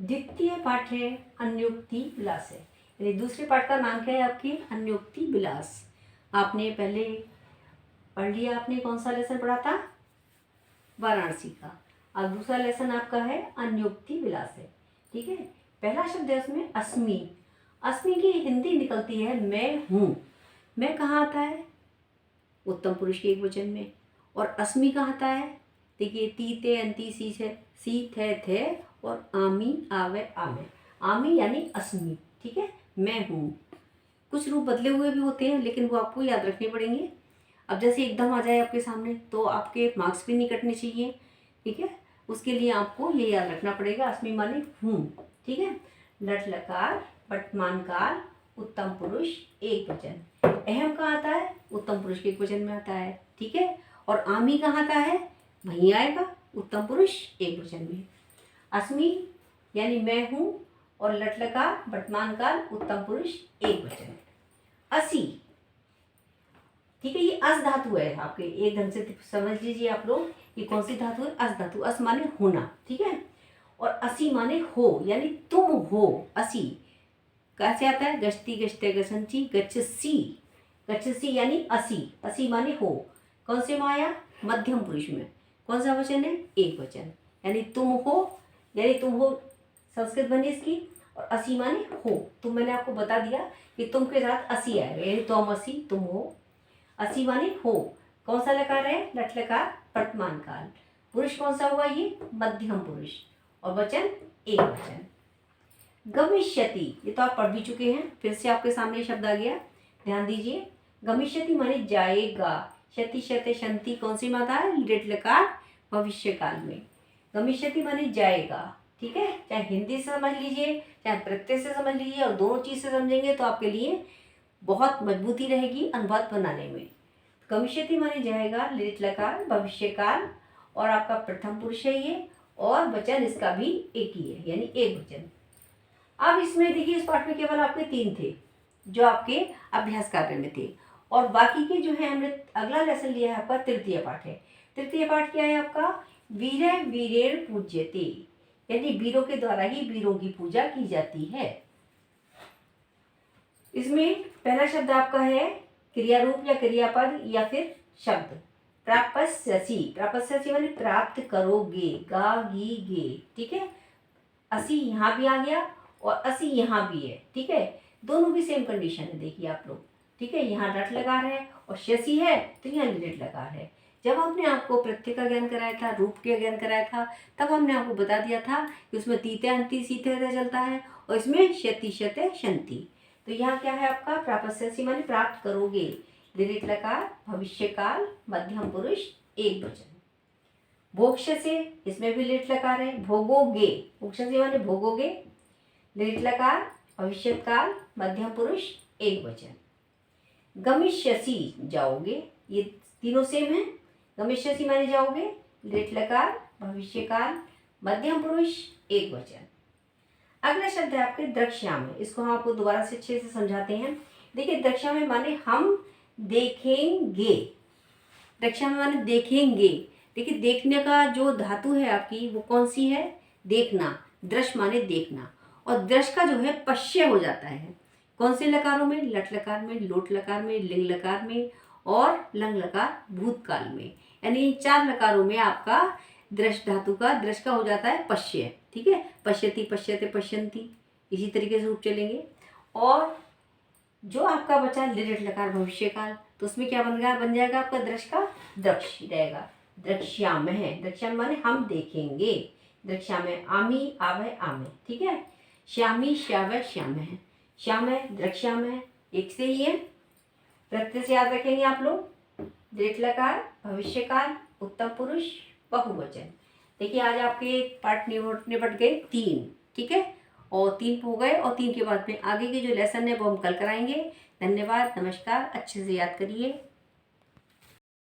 द्वितीय पाठ है अन्योक्ति विलास है, यानी दूसरे पाठ का नाम क्या है आपकी अन्योक्ति विलास। आपने पहले पढ़ लिया, आपने कौन सा लेसन पढ़ा था वाराणसी का। अब दूसरा लेसन आपका है अन्योक्ति विलास है। ठीक है, पहला शब्द है उसमें अस्मि। अस्मि की हिंदी निकलती है मैं हूँ। मैं कहाँ आता है उत्तम पुरुष के एक वचन में, और अस्मि कहाँ आता है देखिए तीते अंति सी से सी थे और आमी आवे आमे। आमी यानी अस्मि। ठीक है, मैं हूँ। कुछ रूप बदले हुए भी होते हैं लेकिन वो आपको याद रखने पड़ेंगे। अब जैसे एकदम आ जाए आपके सामने तो आपके मार्क्स भी नहीं कटने चाहिए। ठीक है, उसके लिए आपको ये याद रखना पड़ेगा अस्मि माने हूँ। ठीक है, लट लकार वर्तमान काल उत्तम पुरुष एक वचन। अहम कहाँ आता है उत्तम पुरुष के एक वचन में आता है। ठीक है, और आमी कहाँ आता है वहीं आएगा उत्तम पुरुष एक वचन में। अस्मि यानी मैं हूँ और लट लकार वर्तमान काल उत्तम पुरुष एक वचन। असी, ठीक है, ये अस धातु है आपके, एक ढंग से समझ लीजिए आप लोग ये कौन सी धातु है अस धातु। अस माने होना। ठीक है, और असी माने हो यानी तुम हो। असी कैसे आता है गश्ती गश्ते गसंची गच्छसी। गच्छसी यानी असी। असी माने हो, कौन से में आया मध्यम पुरुष में। कौन सा वचन है एक वचन, यानी तुम हो, यानी तुम हो संस्कृत बनी इसकी। और असी माने हो, तुम मैंने आपको बता दिया कि तुम के साथ असी आएगा, यानी तुम असी तुम हो। असी माने हो, कौन सा लकार है लट लकार वर्तमान काल। पुरुष कौन सा हुआ ये मध्यम पुरुष, और वचन एक वचन। गमिष्यति, ये तो आप पढ़ भी चुके हैं, फिर से आपके सामने शब्द आ गया, ध्यान दीजिए। गमिष्यति माने जाएगा। शति शते शंति कौन सी माता है लिट लकार भविष्य काल में। गमिष्यति माने जाएगा। ठीक है, चाहे हिंदी से समझ लीजिए चाहे प्रत्यय से समझ लीजिए, और दोनों चीज से समझेंगे तो आपके लिए बहुत मजबूती रहेगी अनुवाद बनाने में। गमिष्यति माने जाएगा लिट लकार भविष्य काल, और आपका प्रथम पुरुष है ये, और वचन इसका भी एक ही है यानी एक वचन। अब इसमें देखिए इस पाठ में केवल आपके 3 थे जो आपके अभ्यास कार्य में थे, और बाकी के जो है हमने अगला लेसन लिया है आपका तृतीय पाठ है। तृतीय पाठ क्या है आपका वीरे वीरेर पूज्यते, यानी वीरों के द्वारा ही वीरों की पूजा की जाती है। इसमें पहला शब्द आपका है क्रिया रूप या क्रियापद या फिर शब्द प्रापस्यसि। प्रापस्यसि माने प्राप्त करोगे, गा गी गे। ठीक है, असी यहाँ भी आ गया और असी यहाँ भी है। ठीक है, दोनों भी सेम कंडीशन है देखिए आप लोग। ठीक है, यहाँ डट लगा है और शशि है तो यहाँ लिट लगा है। जब हमने आपको प्रत्यय का ज्ञान कराया था, रूप के ज्ञान कराया था, तब हमने आपको बता दिया था कि उसमें तीते अंति सीते चलता है और इसमें शति शते शंति। तो यहाँ क्या है आपका प्रापस्यसि माने प्राप्त करोगे, लिट लकार भविष्य काल मध्यम पुरुष एक वचन। भोक्ष से, इसमें भी लिट लकार है भोगोगे। भोक्ष से माने भोगोगे, लिट लकार भविष्य काल मध्यम पुरुष एक वचन। गमिष्यसि जाओगे, ये तीनों सेम है। गमिष्यसि माने जाओगे, लिट लकार भविष्य काल मध्यम पुरुष एक वचन। अगला शब्द है आपके द्रक्ष्यामि। इसको हम आपको दोबारा से अच्छे से समझाते हैं। देखिए द्रक्ष्यामि माने हम देखेंगे। द्रक्ष्यामि माने देखेंगे। देखिए देखने का जो धातु है आपकी वो कौन सी है देखना। दृश्य माने देखना, और दृश्य का जो है पश्य हो जाता है कौन से लकारों में लट लकार में, लोट लकार में, लिंग लकार में और लंग लकार भूतकाल में, यानी 4 लकारों में आपका दृश्य धातु का दृश्य का हो जाता है पश्य। ठीक है, पश्यति पश्यते पश्यंती, इसी तरीके से रूप चलेंगे। और जो आपका बचा लिट लकार भविष्य काल, तो उसमें क्या बन जाएगा आपका दृश्य का दृक्ष रहेगा। द्रक्ष्यामः, द्रक्ष्यामः माने हम देखेंगे। द्रक्ष्यामः आमी आवे आमे। ठीक है, श्यामी श्यावः श्यामः, श्यामः द्रक्ष्यामः एक से ही है। प्रत्यय से याद रखेंगे आप लोग, लिट लकार भविष्य काल उत्तम पुरुष बहुवचन। देखिए आज आपके पाठ निपट गए 3। ठीक है, और 3 हो गए, और 3 के बाद में आगे के जो लेसन है वो हम कल कराएंगे। धन्यवाद, नमस्कार, अच्छे से याद करिए।